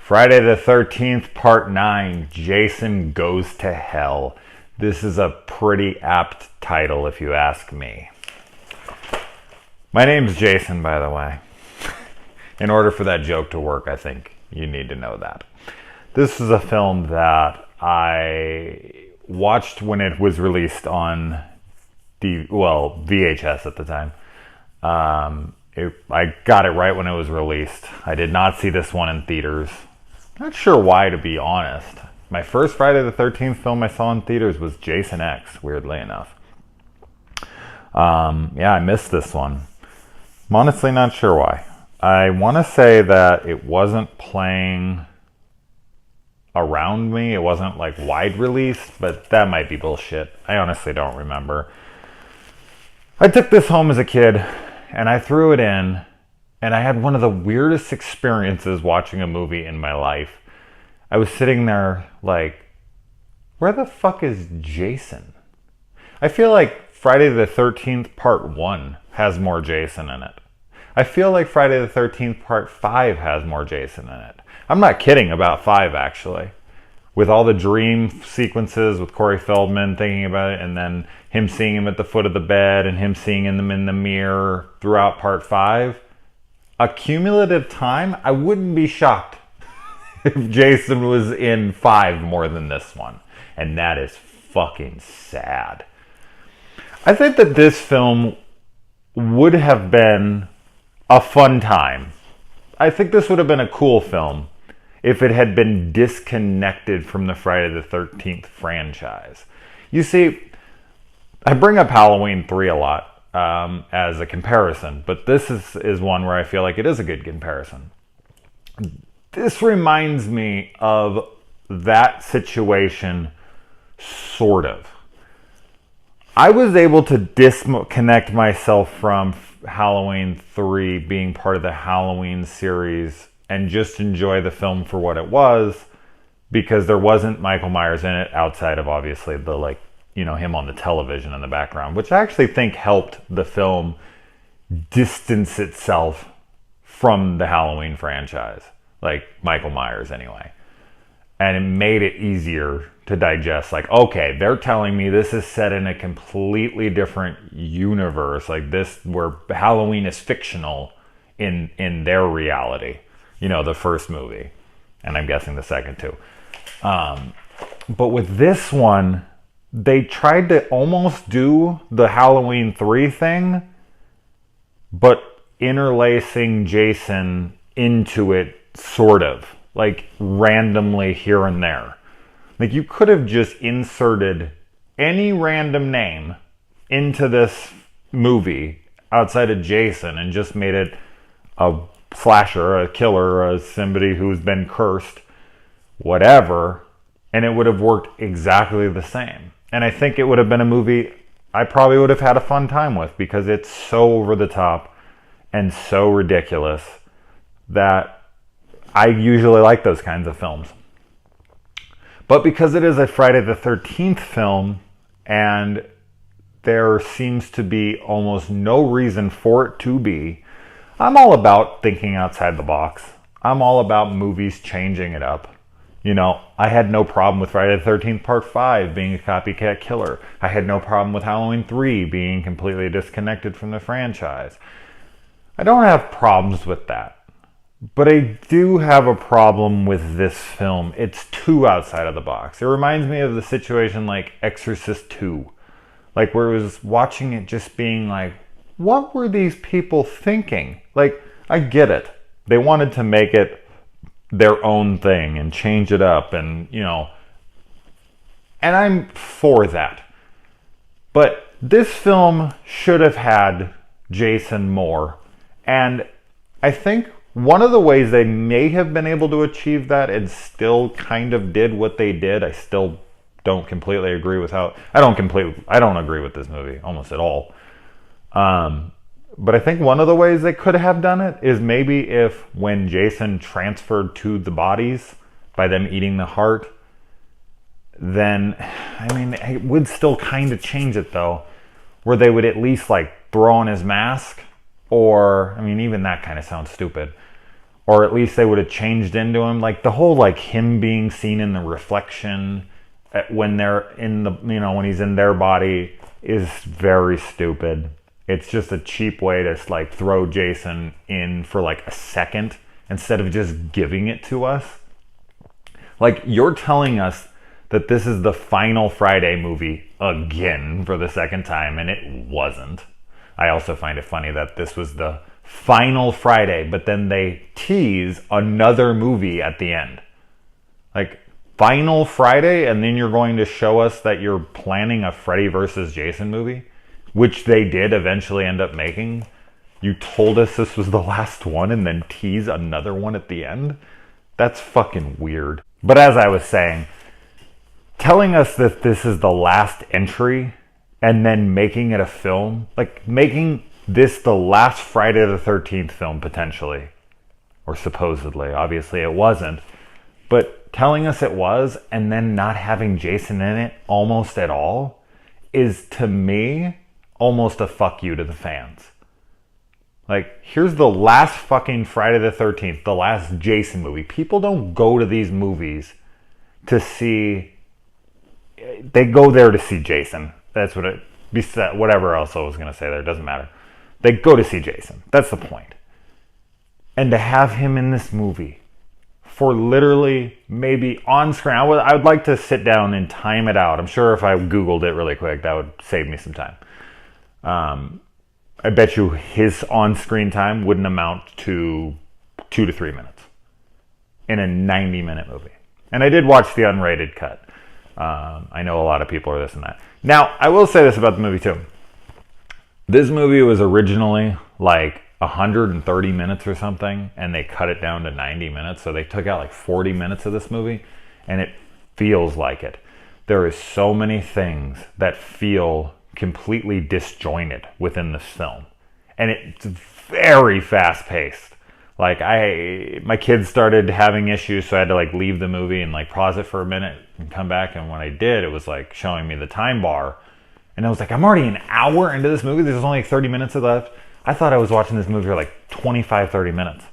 Friday the 13th, Part 9, Jason Goes to Hell. This is a pretty apt title if you ask me. My name's Jason, by the way. In order for that joke to work, I think you need to know that. This is a film that I watched when it was released on VHS at the time. I got it right when it was released. I did not see this one in theaters. Not sure why, to be honest. My first Friday the 13th film I saw in theaters was Jason X, weirdly enough. I missed this one. I'm honestly not sure why. I want to say that it wasn't playing around me. It wasn't like wide released, but that might be bullshit. I honestly don't remember. I took this home as a kid and I threw it in, and I had one of the weirdest experiences watching a movie in my life. I was sitting there like, where the fuck is Jason? I feel like Friday the 13th Part 1 has more Jason in it. I feel like Friday the 13th Part 5 has more Jason in it. I'm not kidding about 5, actually. With all the dream sequences with Corey Feldman thinking about it, and then him seeing him at the foot of the bed and him seeing him in the mirror throughout Part 5. A cumulative time, I wouldn't be shocked if Jason was in 5 more than this one. And that is fucking sad. I think that this film would have been a fun time. I think this would have been a cool film if it had been disconnected from the Friday the 13th franchise. You see, I bring up Halloween 3 a lot as a comparison, but this is one where I feel like it is a good comparison. This reminds me of that situation, sort of. I was able to disconnect myself from Halloween 3 being part of the Halloween series and just enjoy the film for what it was, because there wasn't Michael Myers in it outside of obviously the him on the television in the background, which I actually think helped the film distance itself from the Halloween franchise, like Michael Myers anyway. And it made it easier to digest, like, okay, they're telling me this is set in a completely different universe, like this, where Halloween is fictional in their reality. The first movie, and I'm guessing the second too. But with this one, they tried to almost do the Halloween 3 thing, but interlacing Jason into it, sort of, like randomly here and there. Like, you could have just inserted any random name into this movie outside of Jason and just made it a slasher, a killer, somebody who's been cursed, whatever, and it would have worked exactly the same. And I think it would have been a movie I probably would have had a fun time with, because it's so over the top and so ridiculous that I usually like those kinds of films. But because it is a Friday the 13th film, and there seems to be almost no reason for it to be, I'm all about thinking outside the box. I'm all about movies changing it up. I had no problem with Friday the 13th Part 5 being a copycat killer. I had no problem with Halloween 3 being completely disconnected from the franchise. I don't have problems with that. But I do have a problem with this film. It's too outside of the box. It reminds me of the situation like Exorcist 2. Like, where it was watching it just being like, what were these people thinking? Like, I get it. They wanted to make it their own thing and change it up, and and I'm for that. But this film should have had Jason more, and I think one of the ways they may have been able to achieve that and still kind of did what they did, I still don't completely agree with how, I don't agree with this movie almost at all. But I think one of the ways they could have done it is maybe if when Jason transferred to the bodies by them eating the heart, then, it would still kind of change it though, where they would at least like throw on his mask, or, even that kind of sounds stupid. or at least they would have changed into him. Like the whole like him being seen in the reflection when they're in the, you know, when he's in their body is very stupid. It's just a cheap way to like throw Jason in for like a second instead of just giving it to us. Like, you're telling us that this is the final Friday movie again for the second time, and it wasn't. I also find it funny that this was the final Friday, but then they tease another movie at the end. Like, final Friday, and then you're going to show us that you're planning a Freddy versus Jason movie, which they did eventually end up making. You told us this was the last one and then tease another one at the end? That's fucking weird. But as I was saying, telling us that this is the last entry and then making it a film, like making this the last Friday the 13th film potentially, or supposedly, obviously it wasn't, but telling us it was and then not having Jason in it almost at all is, to me, almost a fuck you to the fans. Like, here's the last fucking Friday the 13th, the last Jason movie. People don't go to these movies to see... They go there to see Jason. That's what it... Whatever else I was going to say there, it doesn't matter. They go to see Jason. That's the point. And to have him in this movie for literally maybe on screen... I would like to sit down and time it out. I'm sure if I Googled it really quick, that would save me some time. I bet you his on-screen time wouldn't amount to 2 to 3 minutes in a 90-minute movie. And I did watch the unrated cut. I know a lot of people are this and that. Now, I will say this about the movie too. This movie was originally like 130 minutes or something, and they cut it down to 90 minutes. So they took out like 40 minutes of this movie, and it feels like it. There is so many things that feel completely disjointed within this film, and it's very fast-paced. Like, my kids started having issues, so I had to like leave the movie and like pause it for a minute and come back, and when I did, it was like showing me the time bar, and I was like, I'm already an hour into this movie. There's only like 30 minutes left. I thought I was watching this movie for like 25-30 minutes,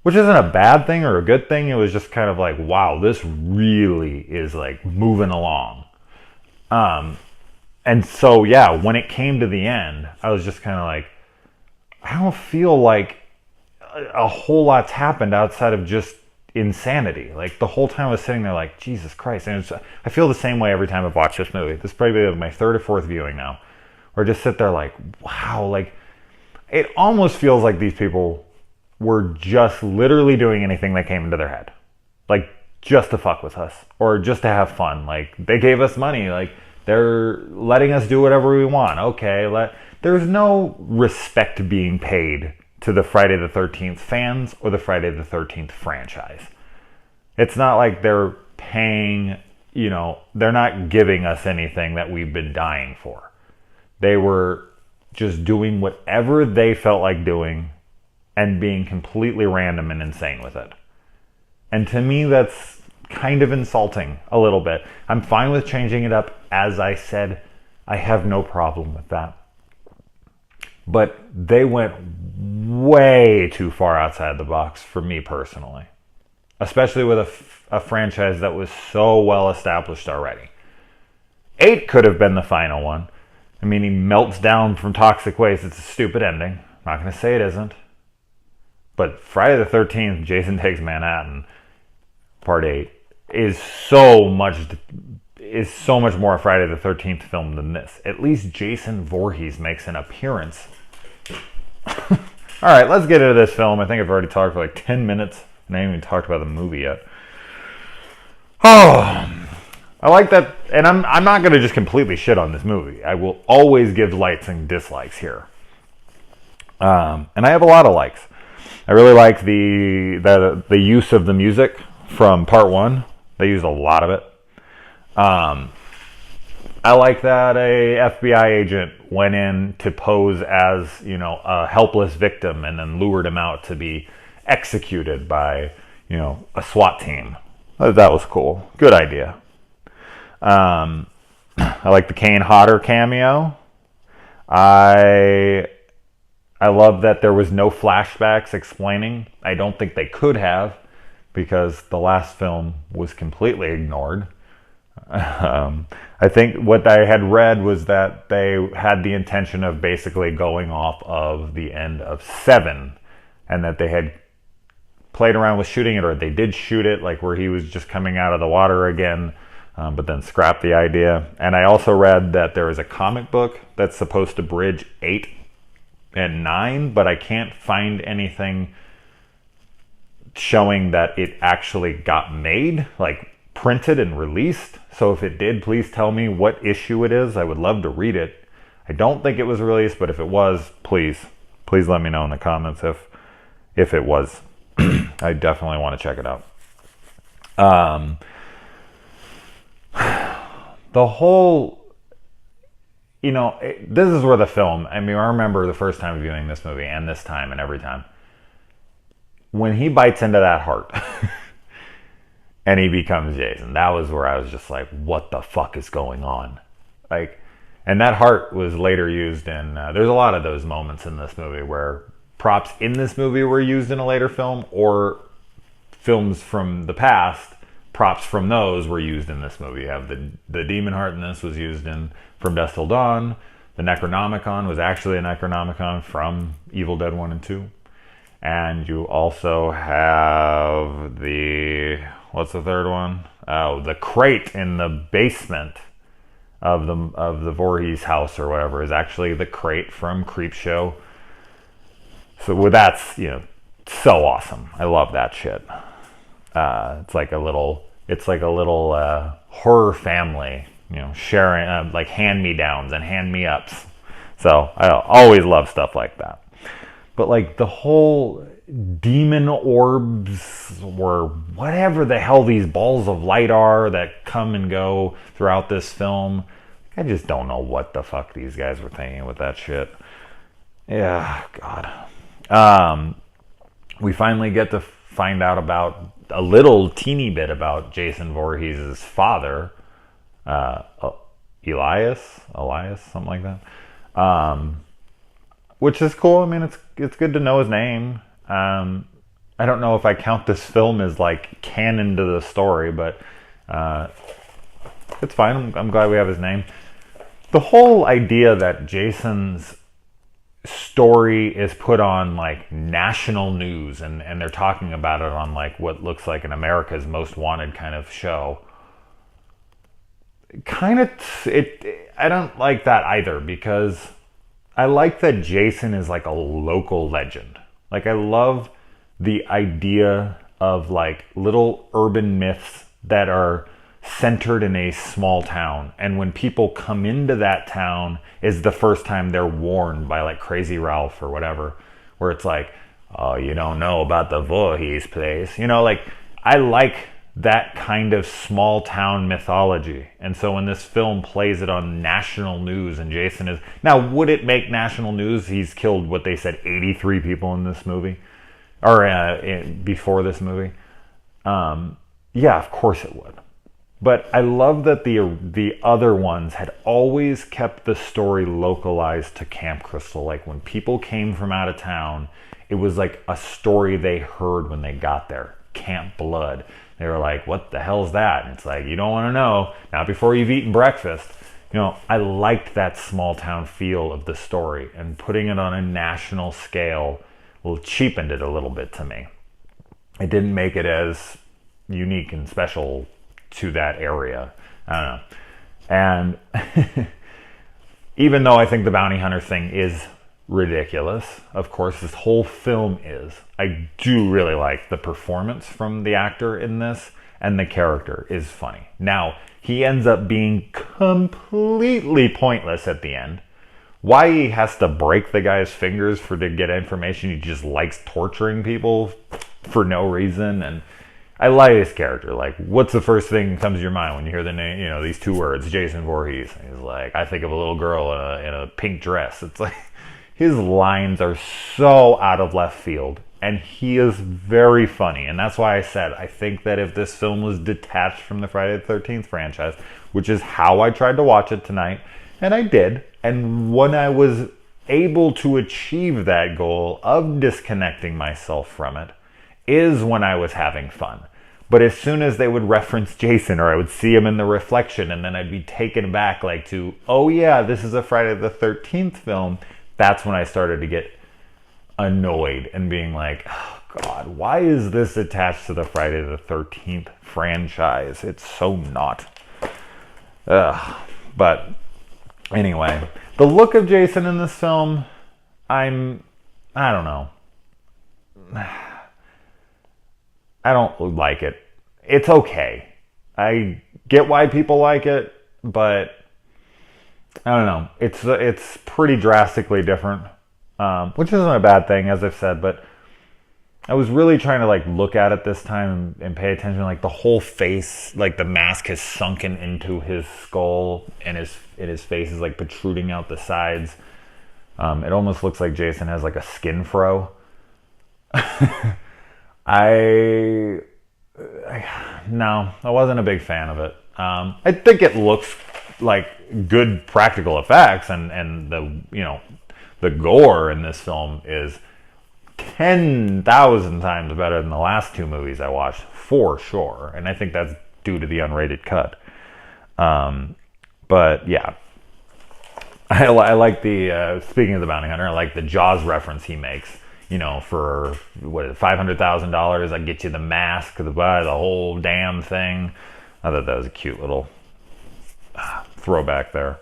which isn't a bad thing or a good thing. It was just kind of like, wow, this really is like moving along. And so, yeah, when it came to the end, I was just kind of like, I don't feel like a whole lot's happened outside of just insanity. Like, the whole time I was sitting there like, Jesus Christ. And I feel the same way every time I've watched this movie. This is probably my third or fourth viewing now. Or just sit there like, wow. Like, it almost feels like these people were just literally doing anything that came into their head. Like, just to fuck with us. Or just to have fun. Like, they gave us money. Like, they're letting us do whatever we want. Okay, there's no respect being paid to the Friday the 13th fans or the Friday the 13th franchise. It's not like they're paying, you know, they're not giving us anything that we've been dying for. They were just doing whatever they felt like doing and being completely random and insane with it. And to me, that's kind of insulting a little bit. I'm fine with changing it up. As I said, I have no problem with that. But they went way too far outside the box for me personally. Especially with a franchise that was so well established already. 8 could have been the final one. I mean, he melts down from toxic waste. It's a stupid ending. I'm not going to say it isn't. But Friday the 13th, Jason Takes Manhattan, Part 8, is so much more a Friday the 13th film than this. At least Jason Voorhees makes an appearance. All right, let's get into this film. I think I've already talked for like 10 minutes, and I haven't even talked about the movie yet. Oh, I like that, and I'm not going to just completely shit on this movie. I will always give likes and dislikes here. And I have a lot of likes. I really like the use of the music from Part 1. They used a lot of it. I like that a FBI agent went in to pose as, you know, a helpless victim and then lured him out to be executed by, you know, a SWAT team. That was cool. Good idea. I like the Kane Hodder cameo. I I love that there was no flashbacks explaining. I don't think they could have, because the last film was completely ignored. I think what I had read was that they had the intention of basically going off of the end of 7, and that they had played around with shooting it, or they did shoot it, like where he was just coming out of the water again, but then scrapped the idea. And I also read that there is a comic book that's supposed to bridge 8 and 9, but I can't find anything showing that it actually got made, like printed and released. So if it did, please tell me what issue it is. I would love to read it. I don't think it was released, but if it was, please let me know in the comments if it was. I definitely want to check it out. The whole, this is where the film, I remember the first time viewing this movie, and this time and every time, when he bites into that heart and he becomes Jason, that was where I was just like, what the fuck is going on? Like, and that heart was later used in, there's a lot of those moments in this movie where props in this movie were used in a later film, or films from the past, props from those were used in this movie. You have the demon heart in this was used in From Dusk Till Dawn. The Necronomicon was actually a Necronomicon from Evil Dead 1 and 2. And you also have what's the third one? Oh, the crate in the basement of the Voorhees house or whatever is actually the crate from Creepshow. So that's, so awesome. I love that shit. It's like a little horror family, sharing like hand-me-downs and hand-me-ups. So I always love stuff like that. But like the whole demon orbs, or whatever the hell these balls of light are that come and go throughout this film, I just don't know what the fuck these guys were thinking with that shit. Yeah, God. We finally get to find out about a little teeny bit about Jason Voorhees' father, Elias, something like that. Which is cool. It's good to know his name. I don't know if I count this film as like canon to the story, but it's fine. I'm glad we have his name. The whole idea that Jason's story is put on like national news, and they're talking about it on like what looks like an America's Most Wanted kind of show. I don't like that either, because I like that Jason is like a local legend. Like, I love the idea of like little urban myths that are centered in a small town, and when people come into that town is the first time they're warned by like Crazy Ralph or whatever, where it's like, oh, you don't know about the Voorhees place, like I like that kind of small town mythology. And so when this film plays it on national news, and Jason is now, would it make national news? He's killed what they said 83 people in this movie, or before this movie. Yeah, of course it would. But I love that the other ones had always kept the story localized to Camp Crystal. Like when people came from out of town, it was like a story they heard when they got there. Camp Blood. They were like, what the hell's that? And it's like, you don't want to know. Not before you've eaten breakfast. I liked that small town feel of the story, and putting it on a national scale cheapened it a little bit to me. It didn't make it as unique and special to that area. I don't know. And even though I think the bounty hunter thing is ridiculous, of course this whole film is, I do really like the performance from the actor in this, and the character is funny. Now, he ends up being completely pointless at the end. Why he has to break the guy's fingers to get information, he just likes torturing people for no reason. And I like his character. Like, what's the first thing that comes to your mind when you hear the name, these two words, Jason Voorhees? And he's like, I think of a little girl in a pink dress. It's like, his lines are so out of left field, and he is very funny. And that's why I said, I think that if this film was detached from the Friday the 13th franchise, which is how I tried to watch it tonight, and I did, and when I was able to achieve that goal of disconnecting myself from it is when I was having fun. But as soon as they would reference Jason, or I would see him in the reflection, and then I'd be taken back like to, oh yeah, this is a Friday the 13th film, that's when I started to get annoyed and being like, oh God, why is this attached to the Friday the 13th franchise? It's so not. But anyway, the look of Jason in this film, I don't know. I don't like it. It's okay. I get why people like it, but I don't know. It's pretty drastically different, which isn't a bad thing, as I've said. But I was really trying to like look at it this time and pay attention. Like the whole face, like the mask has sunken into his skull, and his face is like protruding out the sides. It almost looks like Jason has like a skin fro. No, I wasn't a big fan of it. I think it looks like good practical effects, and the gore in this film is 10,000 times better than the last two movies I watched, for sure. And I think that's due to the unrated cut. But yeah, I like the, speaking of the bounty hunter, I like the Jaws reference he makes. For what is it, $500,000, I get you the mask, the whole damn thing. I thought that was a cute little throwback there.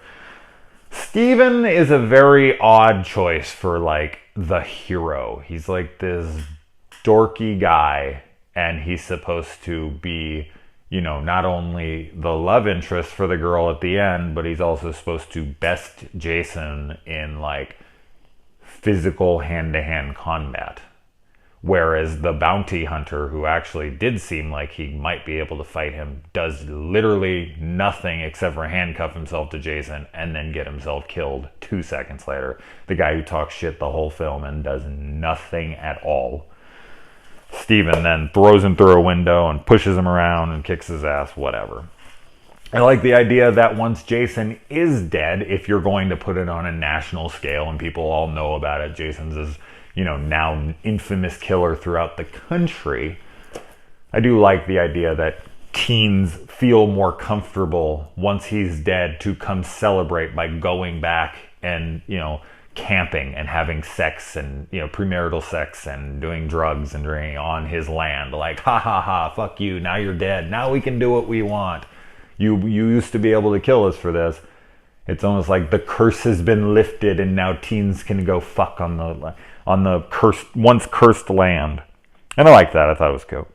Steven is a very odd choice for like the hero. He's like this dorky guy, and he's supposed to be, not only the love interest for the girl at the end, but he's also supposed to best Jason in like physical hand-to-hand combat. Whereas the bounty hunter, who actually did seem like he might be able to fight him, does literally nothing except for handcuff himself to Jason and then get himself killed 2 seconds later. The guy who talks shit the whole film and does nothing at all. Steven then throws him through a window and pushes him around and kicks his ass, whatever. I like the idea that once Jason is dead, if you're going to put it on a national scale and people all know about it, Jason's is, now infamous killer throughout the country. I do like the idea that teens feel more comfortable once he's dead to come celebrate by going back and, camping and having sex and, premarital sex and doing drugs and drinking on his land. Like, ha ha ha, fuck you, now you're dead. Now we can do what we want. You used to be able to kill us for this. It's almost like the curse has been lifted, and now teens can go fuck on the once cursed land. And I like that. I thought it was cool.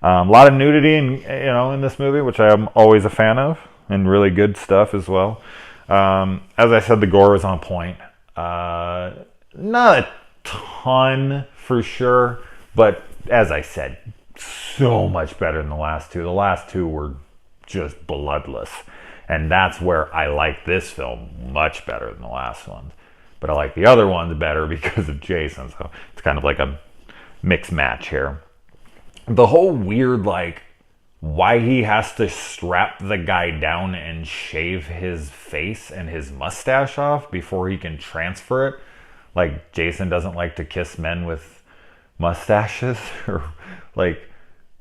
A lot of nudity in this movie, which I am always a fan of, and really good stuff as well. As I said, the gore was on point. Not a ton for sure, but as I said, so much better than the last two. The last two were just bloodless, and that's where I like this film much better than the last ones. But I like the other ones better because of Jason, so it's kind of like a mixed match here. The whole weird, like, why he has to strap the guy down and shave his face and his mustache off before he can transfer it. Like, Jason doesn't like to kiss men with mustaches, or like,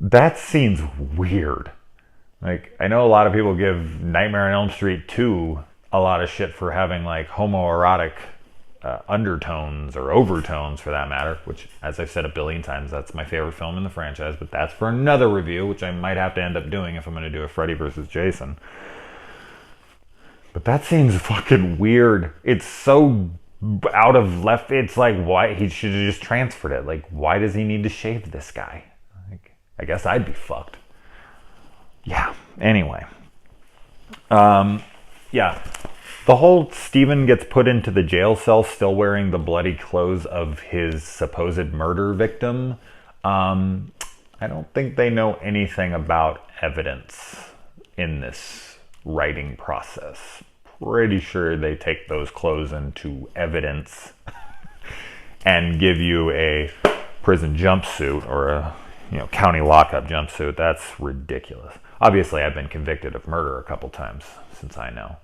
that seems weird. Like, I know a lot of people give Nightmare on Elm Street 2 a lot of shit for having like homoerotic undertones or overtones, for that matter, which, as I've said a billion times, that's my favorite film in the franchise, but that's for another review, which I might have to end up doing if I'm going to do a Freddy versus Jason. But that seems fucking weird. It's so out of left. It's like, why? He should have just transferred it. Like, why does he need to shave this guy? Like, I guess I'd be fucked. Yeah, anyway. Yeah. The whole Steven gets put into the jail cell still wearing the bloody clothes of his supposed murder victim. I don't think they know anything about evidence in this writing process. Pretty sure they take those clothes into evidence and give you a prison jumpsuit or a county lockup jumpsuit. That's ridiculous. Obviously, I've been convicted of murder a couple times since I know.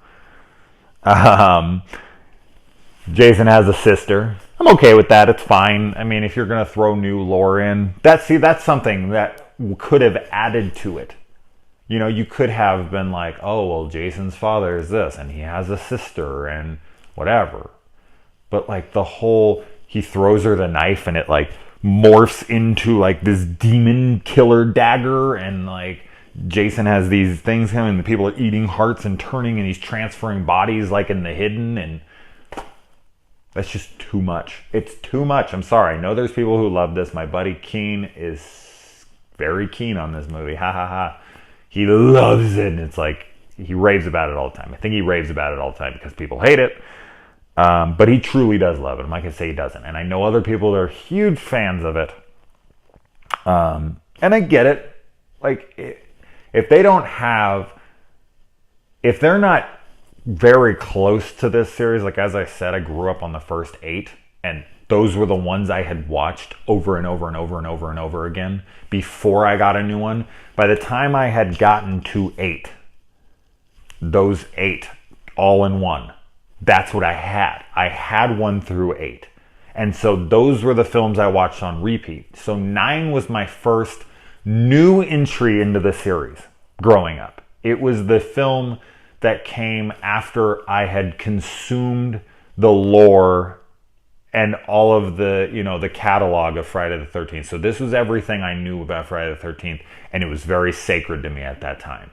Jason has a sister. I'm okay with that. It's fine. I mean, if you're going to throw new lore in, that's something that could have added to it. You know, you could have been like, oh, well, Jason's father is this, and he has a sister, and whatever. But like the whole, he throws her the knife, and it like morphs into like this demon killer dagger, and like Jason has these things coming, and the people are eating hearts and turning, and he's transferring bodies like in the hidden, and that's just too much. It's too much. I'm sorry. I know there's people who love this. My buddy Keen is very keen on this movie. Ha ha ha. He loves it. And it's like, he raves about it all the time. I think he raves about it all the time because people hate it. But he truly does love it. I'm not going to say he doesn't. And I know other people that are huge fans of it. And I get it. Like, if they don't have, if they're not very close to this series, like as I said, I grew up on the first 8, and those were the ones I had watched over and over and over and over and over again before I got a new one. By the time I had gotten to 8, those 8 all in one, that's what I had. I had 1 through 8. And so those were the films I watched on repeat. So 9 was my first new entry into the series growing up. It was the film that came after I had consumed the lore and all of the, you know, the catalog of Friday the 13th. So this was everything I knew about Friday the 13th, and it was very sacred to me at that time.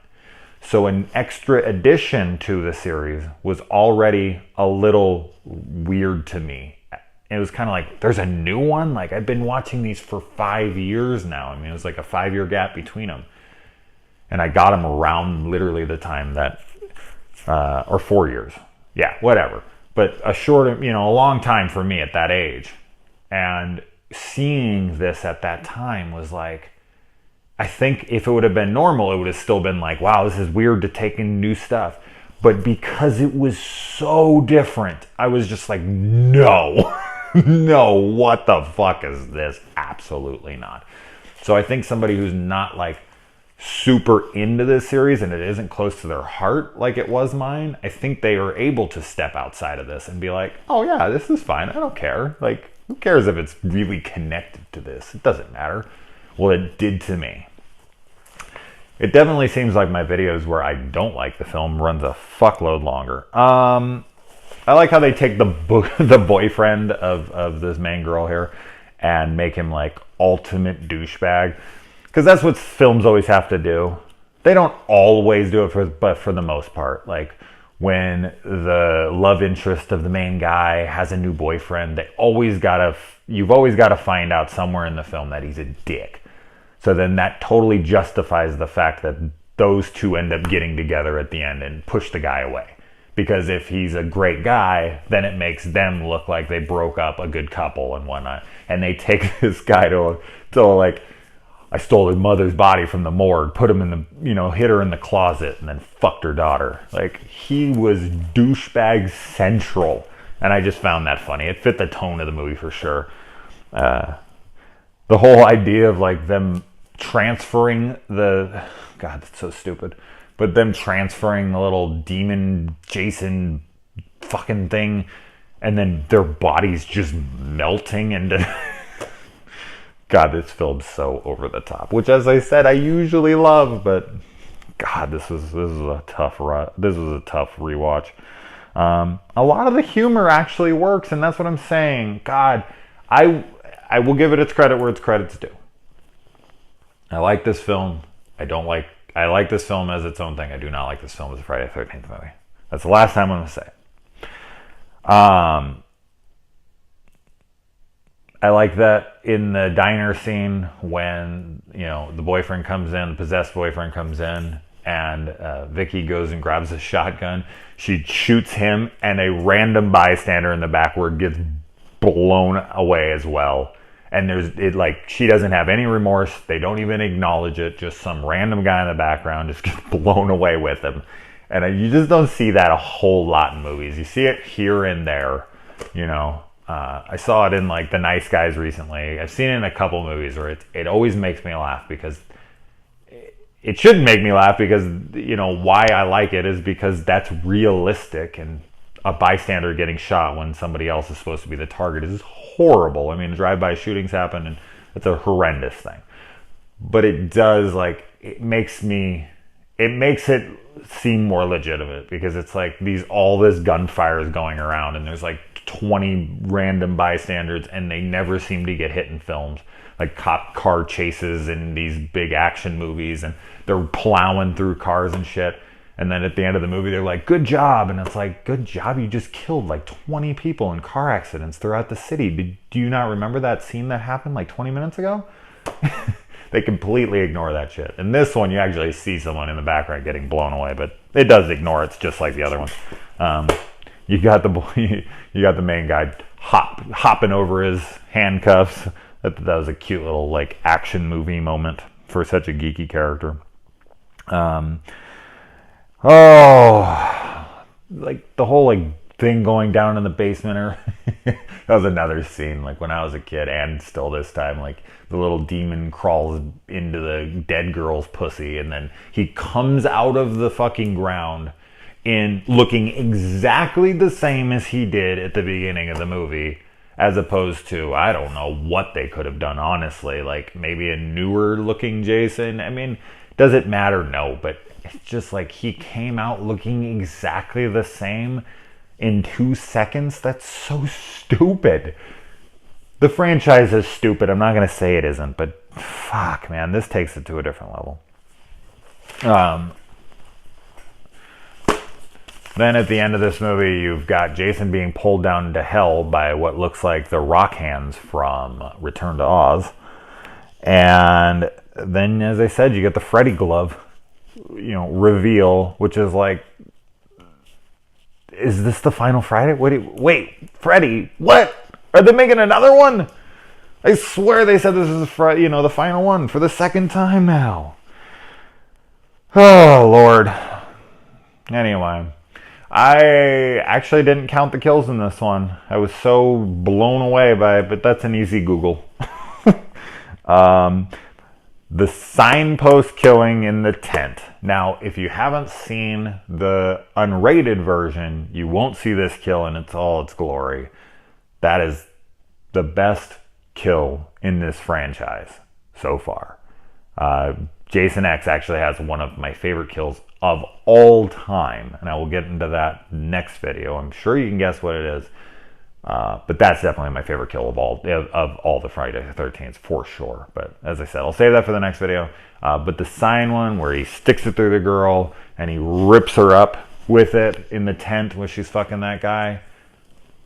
So an extra addition to the series was already a little weird to me. It was kind of like, there's a new one? Like, I've been watching these for 5 years now. I mean, it was like a 5-year gap between them. And I got them around literally the time that, or 4 years. Yeah, whatever. But a short, you know, a long time for me at that age. And seeing this at that time was like, I think if it would have been normal, it would have still been like, wow, this is weird to take in new stuff. But because it was so different, I was just like, no, no, what the fuck is this? Absolutely not. So I think somebody who's not like super into this series and it isn't close to their heart like it was mine, I think they are able to step outside of this and be like, oh yeah, this is fine. I don't care. Like, who cares if it's really connected to this? It doesn't matter. Well, it did to me. It definitely seems like my videos where I don't like the film runs a fuckload longer. I like how they take the boyfriend of this main girl here and make him like ultimate douchebag. Because that's what films always have to do. They don't always do it, but for the most part. Like when the love interest of the main guy has a new boyfriend, you've always got to find out somewhere in the film that he's a dick. So then that totally justifies the fact that those two end up getting together at the end and push the guy away. Because if he's a great guy, then it makes them look like they broke up, a good couple and whatnot. And they take this guy to like, I stole his mother's body from the morgue, put him in the, you know, hid her in the closet, and then fucked her daughter. Like, he was douchebag central. And I just found that funny. It fit the tone of the movie for sure. The whole idea of like them transferring God, that's so stupid. But them transferring the little demon Jason fucking thing, and then their bodies just melting into... God, this film's so over the top. Which, as I said, I usually love, but God, this was a tough rewatch. A lot of the humor actually works, and that's what I'm saying. God, I will give it its credit where its credit's due. I like this film. I like this film as its own thing. I do not like this film as a Friday the 13th movie. That's the last time I'm going to say it. I like that in the diner scene when, you know, the boyfriend comes in, the possessed boyfriend comes in, and Vicky goes and grabs a shotgun. She shoots him, and a random bystander in the backward gets blown away as well. And she doesn't have any remorse. They don't even acknowledge it. Just some random guy in the background just gets blown away with him. And you just don't see that a whole lot in movies. You see it here and there, you know. I saw it in like The Nice Guys recently. I've seen it in a couple movies where it always makes me laugh because it should make me laugh because, you know, why I like it is because that's realistic and a bystander getting shot when somebody else is supposed to be the target is horrible. I mean, drive-by shootings happen, and it's a horrendous thing. But it does, like, it makes it seem more legitimate, because it's like all this gunfire is going around, and there's like 20 random bystanders, and they never seem to get hit in films. Like cop car chases in these big action movies, and they're plowing through cars and shit. And then at the end of the movie, they're like, good job. And it's like, good job? You just killed like 20 people in car accidents throughout the city. Do you not remember that scene that happened like 20 minutes ago? They completely ignore that shit. In this one, you actually see someone in the background getting blown away, but it does ignore it. It's just like the other one. You got the main guy hopping over his handcuffs. That was a cute little like action movie moment for such a geeky character. Like the whole like thing going down in the basement, or that was another scene. Like when I was a kid, and still this time, like the little demon crawls into the dead girl's pussy, and then he comes out of the fucking ground in looking exactly the same as he did at the beginning of the movie. As opposed to, I don't know what they could have done, honestly. Like, maybe a newer looking Jason. I mean, does it matter? No, but it's just like he came out looking exactly the same in 2 seconds. That's so stupid. The franchise is stupid. I'm not going to say it isn't, but fuck, man, this takes it to a different level. Then at the end of this movie, you've got Jason being pulled down into hell by what looks like the rock hands from Return to Oz. And then, as I said, you get the Freddy glove, reveal, which is like, is this the final Friday? Wait, Freddy, what? Are they making another one? I swear they said this is the final one for the second time now. Oh, Lord. Anyway. I actually didn't count the kills in this one. I was so blown away by it, but that's an easy Google. The signpost killing in the tent. Now, if you haven't seen the unrated version, you won't see this kill in all its glory. That is the best kill in this franchise so far. Jason X actually has one of my favorite kills of all time, and I will get into that next video. I'm sure you can guess what it is, but that's definitely my favorite kill of all the Friday the 13th for sure. But as I said, I'll save that for the next video. But the sign one, where he sticks it through the girl and he rips her up with it in the tent when she's fucking that guy.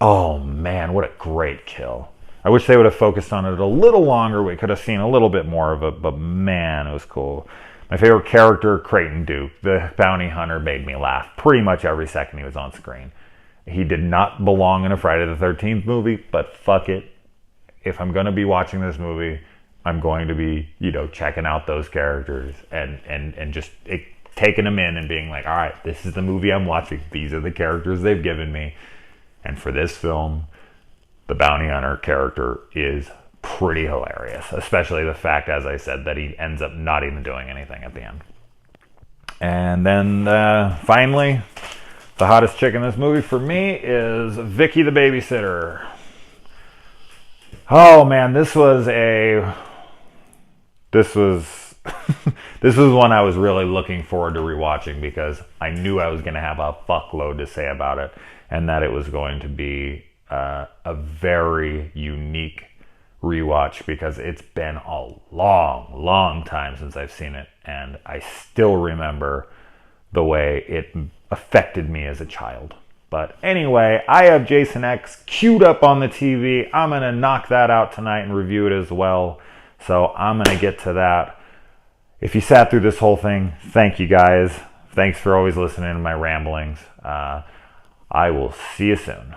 Oh man, what a great kill. I wish they would have focused on it a little longer. We could have seen a little bit more of it, but man, it was cool. My favorite character, Creighton Duke, the bounty hunter, made me laugh pretty much every second he was on screen. He did not belong in a Friday the 13th movie, but fuck it. If I'm going to be watching this movie, I'm going to be, checking out those characters and just taking them in and being like, all right, this is the movie I'm watching. These are the characters they've given me. And for this film, the bounty hunter character is pretty hilarious, especially the fact, as I said, that he ends up not even doing anything at the end. And then finally, the hottest chick in this movie for me is Vicky the babysitter. Oh man, this was this was one I was really looking forward to rewatching, because I knew I was going to have a fuckload to say about it, and that it was going to be a very unique rewatch, because it's been a long time since I've seen it, and I still remember the way it affected me as a child. But anyway, I have Jason X queued up on the TV. I'm going to knock that out tonight and review it as well. So I'm going to get to that. If you sat through this whole thing, thank you guys. Thanks for always listening to my ramblings. I will see you soon.